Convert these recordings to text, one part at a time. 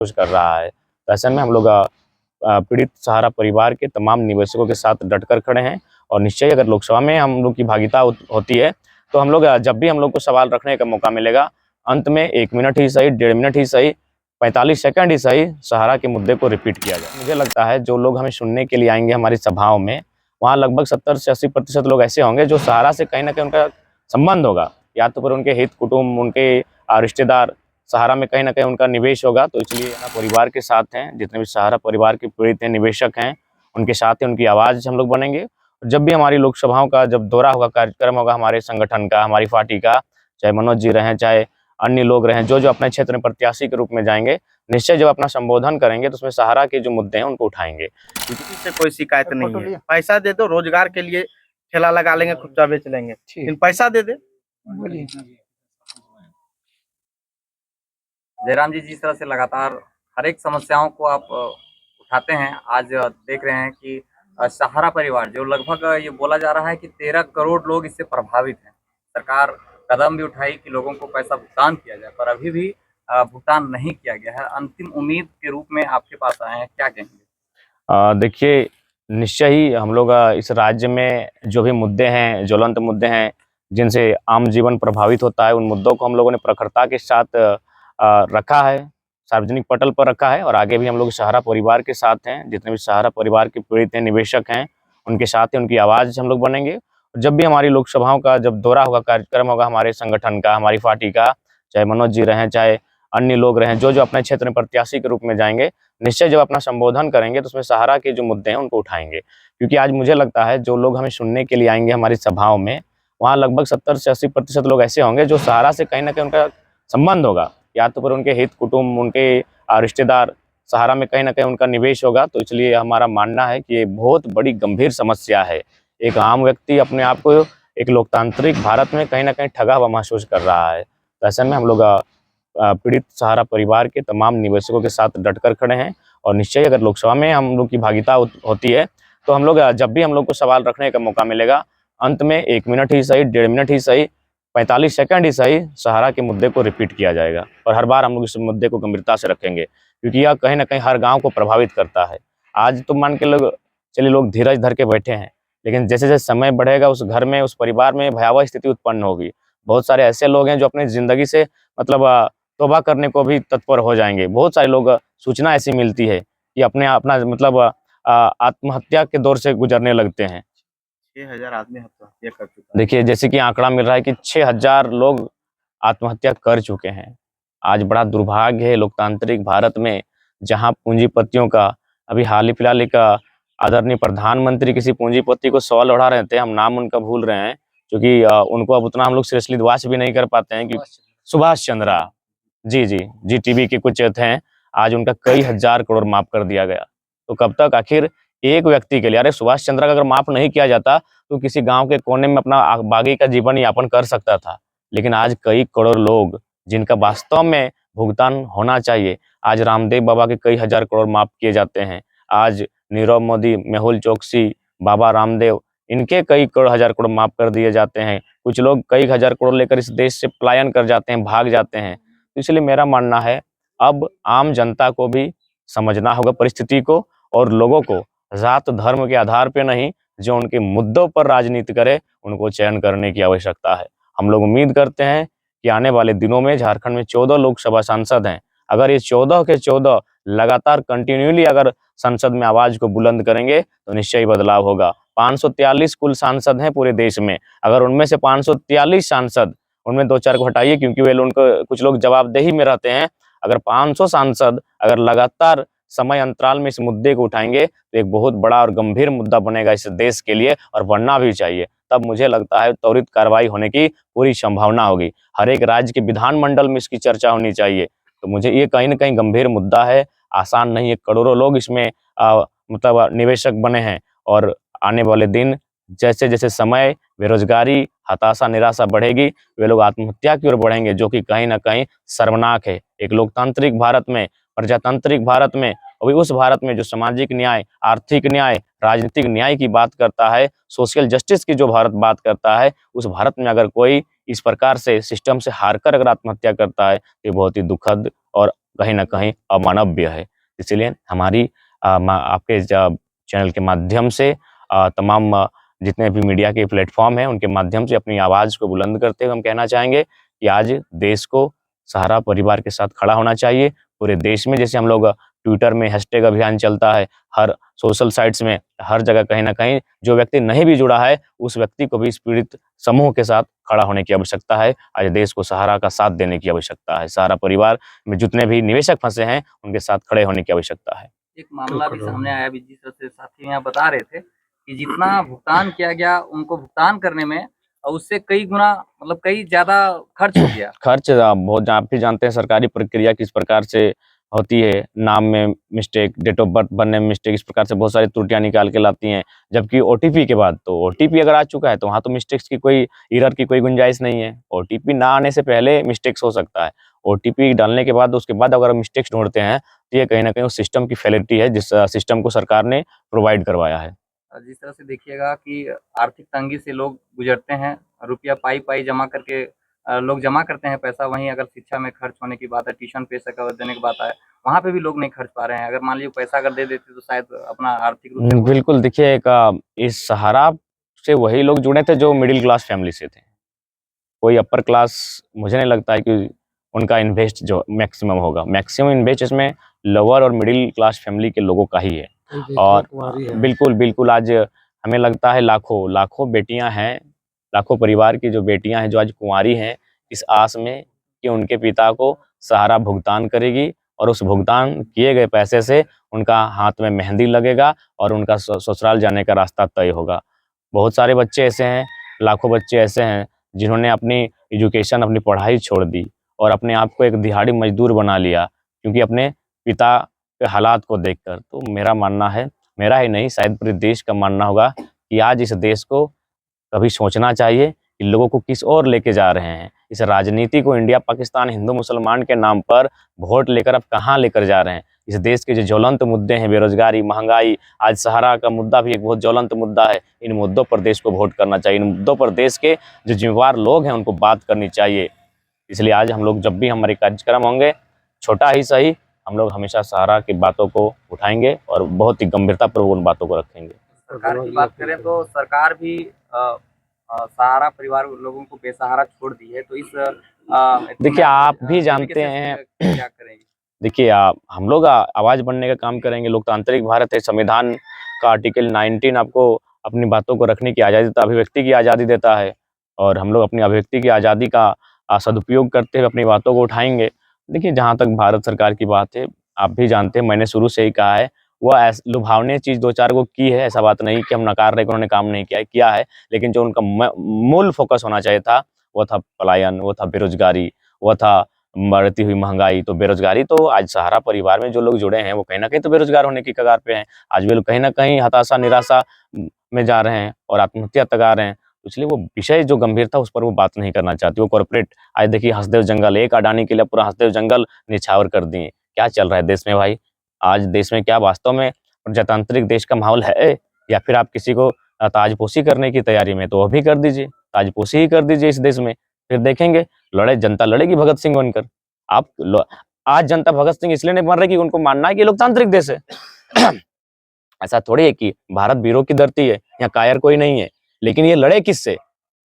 महसूस कर रहा है। तो ऐसे में हम लोग पीड़ित सहारा परिवार के तमाम निवेशकों के साथ डटकर खड़े हैं और निश्चय अगर लोकसभा में हम लोग की भागीदारी होती है तो हम लोग जब भी हम लोग को सवाल रखने का मौका मिलेगा, अंत में 1 मिनट ही सही, 1.5 मिनट ही सही, 45 सेकंड ही सही, सहारा के मुद्दे को रिपीट किया जाए। मुझे लगता है जो लोग हमें सुनने के लिए आएंगे हमारी सभाओं में, वहाँ लगभग 70 से 80% लोग ऐसे होंगे जो सहारा से कहीं ना कहीं उनका संबंध होगा, या तो फिर उनके हित कुटुंब, उनके रिश्तेदार सहारा में कहीं ना कहीं उनका निवेश होगा। तो इसलिए परिवार के साथ हैं, जितने भी सहारा परिवार के पीड़ित हैं, निवेशक हैं, उनके साथ ही उनकी आवाज़ हम लोग बनेंगे। जब भी हमारी लोकसभाओं का जब दौरा होगा, कार्यक्रम होगा हमारे संगठन का, हमारी पार्टी का, चाहे मनोज जी रहें, चाहे अन्य लोग रहें, जो अपने क्षेत्र में प्रत्याशी के रूप में जाएंगे, निश्चय जब अपना संबोधन करेंगे तो उसमें सहारा के जो मुद्दे हैं उनको उठाएंगे। किसी से कोई शिकायत नहीं है। पैसा दे दो, रोजगार के लिए ठेला लगा लेंगे, खुच्चा बेच लेंगे, लेकिन पैसा दे दे। जयराम जी, जिस तरह से लगातार हर एक समस्याओं को आप उठाते हैं, आज देख रहे हैं कि सहारा परिवार जो लगभग ये बोला जा रहा है कि 13 करोड़ लोग इससे प्रभावित हैं। सरकार कदम भी उठाई कि लोगों को पैसा भुगतान किया जाए, पर अभी भी भुगतान नहीं किया गया है। अंतिम उम्मीद के रूप में आपके पास आए हैं, क्या कहेंगे? देखिए, निश्चय ही हम लोग इस राज्य में जो भी मुद्दे हैं, ज्वलंत मुद्दे हैं, जिनसे आम जीवन प्रभावित होता है, उन मुद्दों को हम लोगों ने प्रखरता के साथ रखा है, सार्वजनिक पटल पर रखा है और आगे भी हम लोग सहारा परिवार के साथ हैं। जितने भी सहारा परिवार के पीड़ित हैं, निवेशक हैं, उनके साथ ही उनकी आवाज़ हम लोग बनेंगे। जब भी हमारी लोकसभाओं का जब दौरा होगा, कार्यक्रम होगा हमारे संगठन का, हमारी पार्टी का, चाहे मनोज जी रहें, चाहे अन्य लोग रहें, जो अपने क्षेत्र में प्रत्याशी के रूप में जाएंगे, निश्चय जब अपना संबोधन करेंगे तो उसमें सहारा के जो मुद्दे हैं उनको उठाएंगे। क्योंकि आज मुझे लगता है जो लोग हमें सुनने के लिए आएंगे हमारी सभाओं में, वहाँ लगभग 70 से 80% लोग ऐसे होंगे जो सहारा से कहीं ना कहीं उनका संबंध होगा, या तो फिर उनके हित कुटुंब, उनके रिश्तेदार सहारा में कहीं ना कहीं उनका निवेश होगा। तो इसलिए हमारा मानना है कि ये बहुत बड़ी गंभीर समस्या है। एक आम व्यक्ति अपने आप को एक लोकतांत्रिक भारत में कहीं ना कहीं ठगा हुआ महसूस कर रहा है। तो ऐसे में हम लोग पीड़ित सहारा परिवार के तमाम निवेशकों के साथ डटकर खड़े हैं और निश्चय अगर लोकसभा में हम लोग की भागीदारी होती है तो हम लोग जब भी हम लोग को सवाल रखने का मौका मिलेगा, अंत में 1 मिनट ही सही, 1.5 मिनट ही सही, 45 सेकंड ही सही, सहारा के मुद्दे को रिपीट किया जाएगा और हर बार हम लोग इस मुद्दे को गंभीरता से रखेंगे, क्योंकि यह कहीं ना कहीं हर गाँव को प्रभावित करता है। आज तो मान के लोग चलिए लोग धीरज धर के बैठे हैं, लेकिन जैसे जैसे समय बढ़ेगा उस घर में, उस परिवार में भयावह स्थिति उत्पन्न होगी। बहुत सारे ऐसे लोग हैं जो अपनी ज़िंदगी से मतलब तौबा करने को भी तत्पर हो जाएंगे। बहुत सारे लोग सूचना ऐसी मिलती है कि अपना मतलब आत्महत्या के दौर से गुजरने लगते हैं। 6000 आदमी आत्महत्या कर चुका है। देखिए, जैसे कि आंकड़ा मिल रहा है कि 6000 लोग आत्महत्या कर चुके हैं। आज बड़ा दुर्भाग्य है लोकतांत्रिक भारत में, जहां पूंजीपतियों का अभी हाल ही फिलहाल एक आदरणीय प्रधानमंत्री किसी पूंजीपति को सवाल उड़ा रहे थे, हम नाम उनका भूल रहे हैं, क्योंकि उनको अब उतना हम लोग सीरियसली वॉच भी नहीं कर पाते हैं। क्योंकि सुभाष चंद्रा जी टीवी के कुछ थे, आज उनका कई हजार करोड़ माफ कर दिया गया। तो कब तक आखिर एक व्यक्ति के लिए, अरे सुभाष चंद्रा का अगर माफ नहीं किया जाता तो किसी गांव के कोने में अपना बागी का जीवन यापन कर सकता था, लेकिन आज कई करोड़ लोग जिनका वास्तव में भुगतान होना चाहिए, आज रामदेव बाबा के कई हजार करोड़ माफ किए जाते हैं। आज नीरव मोदी, मेहुल चोकसी, बाबा रामदेव, इनके कई हजार करोड़ माफ कर दिए जाते हैं। कुछ लोग कई हजार करोड़ लेकर इस देश से पलायन कर जाते हैं, भाग जाते हैं। तो इसलिए मेरा मानना है अब आम जनता को भी समझना होगा परिस्थिति को, और लोगों को जात धर्म के आधार पे नहीं, जो उनके मुद्दों पर राजनीति करे उनको चयन करने की आवश्यकता है। हम लोग उम्मीद करते हैं कि आने वाले दिनों में झारखंड में 14 लोकसभा सांसद हैं। अगर ये 14 के 14 लगातार कंटिन्यूली अगर संसद में आवाज को बुलंद करेंगे तो निश्चय ही बदलाव होगा। 543 कुल सांसद हैं पूरे देश में, अगर उनमें से 543 सांसद, उनमें 2-4 को हटाइए क्योंकि वे उनको कुछ लोग जवाबदेही में रहते हैं, अगर 500 सांसद अगर लगातार समय अंतराल में इस मुद्दे को उठाएंगे तो एक बहुत बड़ा और गंभीर मुद्दा बनेगा इस देश के लिए, और बनना भी चाहिए। तब मुझे लगता है त्वरित कार्रवाई होने की पूरी संभावना होगी। हर एक राज्य के विधानमंडल में इसकी चर्चा होनी चाहिए। तो मुझे ये कहीं ना कहीं गंभीर मुद्दा है, आसान नहीं है। करोड़ों लोग इसमें मतलब निवेशक बने हैं, और आने वाले दिन जैसे जैसे समय, बेरोजगारी, हताशा, निराशा बढ़ेगी, वे लोग आत्महत्या की ओर बढ़ेंगे, जो कि कहीं ना कहीं शर्मनाक है। एक लोकतांत्रिक भारत में, प्रजातांत्रिक भारत में, और उस भारत में जो सामाजिक न्याय, आर्थिक न्याय, राजनीतिक न्याय की बात करता है, सोशल जस्टिस की जो भारत बात करता है, उस भारत में अगर कोई इस प्रकार से सिस्टम से हारकर अगर आत्महत्या करता है तो ये बहुत ही दुखद और कहीं ना कहीं अमानवीय है। इसलिए हमारी आपके चैनल के माध्यम से तमाम जितने भी मीडिया के प्लेटफॉर्म हैं उनके माध्यम से अपनी आवाज़ को बुलंद करते हुए हम कहना चाहेंगे कि आज देश को सहारा परिवार के साथ खड़ा होना चाहिए। पूरे देश में जैसे हम लोग ट्विटर में हैशटैग अभियान चलता है, हर सोशल साइट्स में, हर जगह कहीं न कहीं जो व्यक्ति नहीं भी जुड़ा है, उस व्यक्ति को भी इस पीड़ित समूह के साथ खड़ा होने की आवश्यकता है। आज देश को सहारा का साथ देने की आवश्यकता है। सहारा परिवार में जितने भी निवेशक फँसे हैं, उनके साथ खड़े होने की आवश्यकता है। एक मामला भी सामने आया, अभी जिस तरह से साथी यहाँ बता रहे थे कि जितना भुगतान किया गया उनको भुगतान करने में उससे कई गुना मतलब कई ज्यादा खर्च हो गया। खर्च बहुत आप भी जानते हैं सरकारी प्रक्रिया किस प्रकार से होती है, नाम में मिस्टेक, डेट ऑफ बर्थ बनने में मिस्टेक, इस प्रकार से बहुत सारी त्रुटियां निकाल के लाती हैं। जबकि ओटीपी के बाद तो ओटीपी अगर आ चुका है तो वहाँ तो मिस्टेक्स की कोई एरर की कोई गुंजाइश नहीं है। ओटीपी ना आने से पहले मिस्टेक्स हो सकता है। ओटीपी डालने के बाद उसके बाद अगर मिस्टेक्स ढूंढते हैं तो ये कहीं ना कहीं उस सिस्टम की फेलिटी है जिस सिस्टम को सरकार ने प्रोवाइड करवाया है। जिस तरह से देखिएगा कि आर्थिक तंगी से लोग गुजरते हैं, रुपया पाई पाई जमा करके लोग जमा करते हैं पैसा, वहीं अगर शिक्षा में खर्च होने की बात है, ट्यूशन पैसा का देने की बात है, वहाँ पे भी लोग नहीं खर्च पा रहे हैं। अगर मान लीजिए पैसा अगर दे देते तो शायद अपना आर्थिक रूप से बिल्कुल देखिए इस सहारा से वही लोग जुड़े थे जो मिडिल क्लास फैमिली से थे। कोई अपर क्लास मुझे नहीं लगता है कि उनका इन्वेस्ट जो मैक्सिमम होगा। मैक्सिमम इन्वेस्ट इसमें लोअर और मिडिल क्लास फैमिली के लोगों का ही है। और बिल्कुल, बिल्कुल आज हमें लगता है लाखों बेटियां हैं, लाखों परिवार की जो बेटियां हैं जो आज कुंवारी हैं, इस आस में कि उनके पिता को सहारा भुगतान करेगी और उस भुगतान किए गए पैसे से उनका हाथ में मेहंदी लगेगा और उनका ससुराल जाने का रास्ता तय होगा। बहुत सारे बच्चे ऐसे हैं, लाखों बच्चे ऐसे हैं जिन्होंने अपनी एजुकेशन, अपनी पढ़ाई छोड़ दी और अपने आप को एक दिहाड़ी मजदूर बना लिया क्योंकि अपने पिता के हालात को देखकर। तो मेरा मानना है, मेरा ही नहीं शायद पूरे देश का मानना होगा कि आज इस देश को कभी सोचना चाहिए कि लोगों को किस ओर लेके जा रहे हैं। इस राजनीति को इंडिया पाकिस्तान हिंदू मुसलमान के नाम पर वोट लेकर अब कहाँ लेकर जा रहे हैं। इस देश के जो ज्वलंत मुद्दे हैं, बेरोजगारी, महंगाई, आज सहारा का मुद्दा भी एक बहुत ज्वलंत मुद्दा है। इन मुद्दों पर देश को वोट करना चाहिए। इन मुद्दों पर देश के जो जिम्मेवार लोग हैं उनको बात करनी चाहिए। इसलिए आज हम लोग जब भी हमारे कार्यक्रम होंगे, छोटा ही सही, हम लोग हमेशा सहारा की बातों को उठाएंगे और बहुत ही गंभीरतापूर्वक उन बातों को रखेंगे। सरकार की बात करें तो सरकार भी सहारा परिवार लोगों को बेसहारा छोड़ दी है, तो इस देखिए आप भी जानते हैं, क्या करेंगे? देखिए हम लोग आवाज़ बनने का काम करेंगे। लोकतांत्रिक भारत है, संविधान का आर्टिकल 19 आपको अपनी बातों को रखने की आज़ादी देता है, अभिव्यक्ति की आज़ादी देता है और हम लोग अपनी अभिव्यक्ति की आज़ादी का सदुपयोग करते हुए अपनी बातों को उठाएंगे। देखिए जहाँ तक भारत सरकार की बात है, आप भी जानते हैं, मैंने शुरू से ही कहा है, वह लुभावनी चीज़ 2-4 को की है, ऐसा बात नहीं कि हम नकार रहे कि उन्होंने काम नहीं किया है, लेकिन जो उनका मूल फोकस होना चाहिए था, वो था पलायन, वो था बेरोजगारी, वो था बढ़ती हुई महंगाई। तो बेरोजगारी तो आज सहारा परिवार में जो लोग जुड़े हैं वो कहीं ना कहीं तो बेरोजगार होने की कगार पे हैं। आज वे लोग कहीं ना कहीं हताशा, निराशा में जा रहे हैं और आत्महत्या तक आ रहे हैं। इसलिए वो विषय जो गंभीर था उस पर वो बात नहीं करना चाहती। वो कॉर्पोरेट, आज देखिए हंसदेव जंगल, एक अडानी के लिए पूरा हंसदेव जंगल निछावर कर दिए। क्या चल रहा है देश में भाई? आज देश में क्या वास्तव में प्रजातांत्रिक देश का माहौल है, या फिर आप किसी को ताजपोशी करने की तैयारी में, तो वो भी कर दीजिए, ताजपोशी ही कर दीजिए इस देश में। फिर देखेंगे जनता लड़ेगी भगत सिंह बनकर। आज जनता भगत सिंह इसलिए नहीं बन रही कि उनको मानना है कि लोकतांत्रिक देश है। ऐसा थोड़ी है कि भारत वीरों की धरती है, यहाँ कायर कोई नहीं है। लेकिन ये लड़े किससे?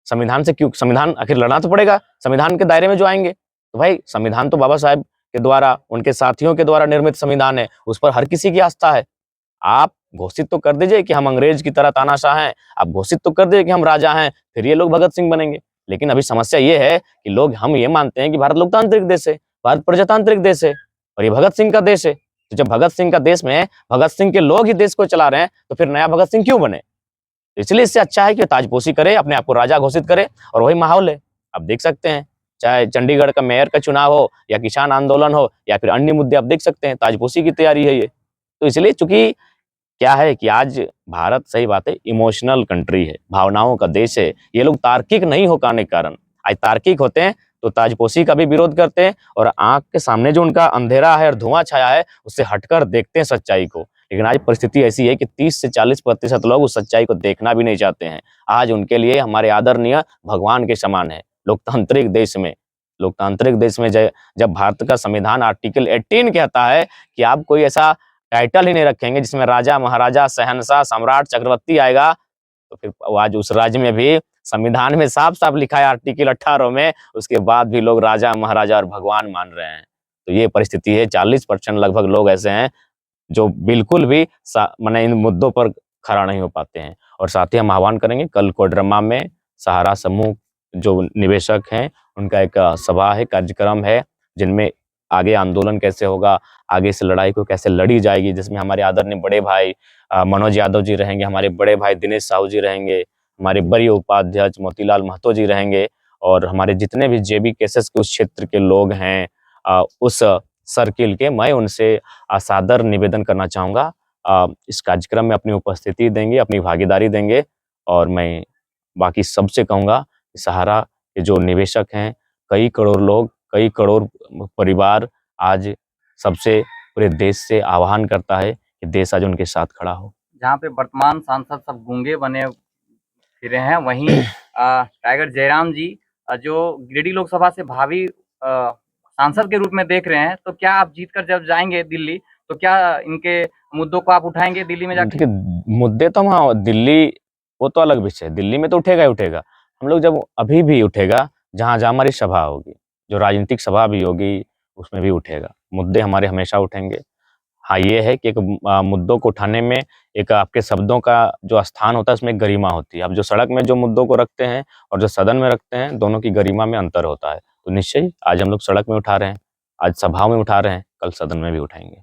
संविधान से। क्यों संविधान? आखिर लड़ना तो पड़ेगा संविधान के दायरे में जो आएंगे। तो भाई संविधान तो बाबा साहेब के द्वारा, उनके साथियों के द्वारा निर्मित संविधान है, उस पर हर किसी की आस्था है। आप घोषित तो कर दीजिए कि हम अंग्रेज की तरह तानाशाह हैं, आप घोषित तो कर दीजिए कि हम राजा हैं, फिर ये लोग भगत सिंह बनेंगे। लेकिन अभी समस्या ये है कि लोग, हम ये मानते हैं कि भारत लोकतांत्रिक देश है, भारत प्रजातांत्रिक देश है और ये भगत सिंह का देश है। तो जब भगत सिंह का देश में भगत सिंह के लोग ही देश को चला रहे हैं, तो फिर नया भगत सिंह क्यों बने? इसलिए इससे अच्छा है कि ताजपोशी करे, अपने आप को राजा घोषित करे, और वही माहौल है। आप देख सकते हैं, चाहे चंडीगढ़ का मेयर का चुनाव हो या किसान आंदोलन हो या फिर अन्य मुद्दे, आप देख सकते हैं ताजपोशी की तैयारी है ये। तो इसलिए चूंकि क्या है कि आज भारत, सही बात है, इमोशनल कंट्री है, भावनाओं का देश है। ये लोग तार्किक नहीं हो पाने के कारण, आज तार्किक होते हैं तो ताजपोशी का भी विरोध करते हैं और आंख के सामने जो उनका अंधेरा है और धुआं छाया है उससे हटकर देखते हैं सच्चाई को। लेकिन आज परिस्थिति ऐसी है कि 30 से 40% लोग उस सच्चाई को देखना भी नहीं चाहते हैं। आज उनके लिए हमारे आदरणीय भगवान के समान है लोकतांत्रिक देश में। लोकतांत्रिक देश में जब भारत का संविधान आर्टिकल 18 कहता है कि आप कोई ऐसा टाइटल ही नहीं रखेंगे जिसमें राजा, महाराजा, शहंशाह, सम्राट, चक्रवर्ती आएगा, तो फिर आज उस राज्य में भी संविधान में साफ-साफ लिखा है आर्टिकल 18 में, उसके बाद भी लोग राजा, महाराजा और भगवान मान रहे हैं। तो ये परिस्थिति है। 40% लगभग लोग ऐसे हैं जो बिल्कुल भी माने इन मुद्दों पर खड़ा नहीं हो पाते हैं। और साथ ही हम आह्वान करेंगे, कल कोडरमा में सहारा समूह जो निवेशक हैं उनका एक सभा है, कार्यक्रम है, जिनमें आगे आंदोलन कैसे होगा, आगे इस लड़ाई को कैसे लड़ी जाएगी, जिसमें हमारे आदरणीय बड़े भाई मनोज यादव जी रहेंगे, हमारे बड़े भाई दिनेश साहू जी रहेंगे, हमारे वरीय उपाध्यक्ष मोतीलाल महतो जी रहेंगे और हमारे जितने भी जेबी केसेस के उस क्षेत्र के लोग हैं उस सर्किल के, मैं उनसे सादर निवेदन करना चाहूँगा इस कार्यक्रम में अपनी उपस्थिति देंगे, अपनी भागीदारी देंगे। और मैं बाकी सबसे कहूँगा कि सहारा के जो निवेशक हैं, कई करोड़ लोग, कई करोड़ परिवार आज सबसे पूरे देश से आह्वान करता है कि देश आज उनके साथ खड़ा हो। जहाँ पे वर्तमान सांसद सब गूंगे बने फिरे हैं, वहीं टाइगर जयराम जी जो गिरिडीह लोकसभा से भावी सांसद के रूप में देख रहे हैं, तो क्या आप जीतकर जब जाएंगे दिल्ली तो क्या इनके मुद्दों को आप उठाएंगे दिल्ली में जाके? देखिए, मुद्दे तो वहाँ दिल्ली, वो तो अलग विषय है, दिल्ली में तो उठेगा ही उठेगा। हम लोग जब अभी भी उठेगा, जहाँ-जहाँ हमारी सभा होगी, जो राजनीतिक सभा भी होगी, उसमें भी उठेगा। मुद्दे हमारे हमेशा उठेंगे। हाँ, ये है कि एक मुद्दों को उठाने में एक आपके शब्दों का जो स्थान होता है, उसमें एक गरिमा होती है। अब जो सड़क में जो मुद्दों को रखते हैं और जो सदन में रखते हैं, दोनों की गरिमा में अंतर होता है। तो निश्चय ही आज हम लोग सड़क में उठा रहे हैं, आज सभाओं में उठा रहे हैं, कल सदन में भी उठाएँगे।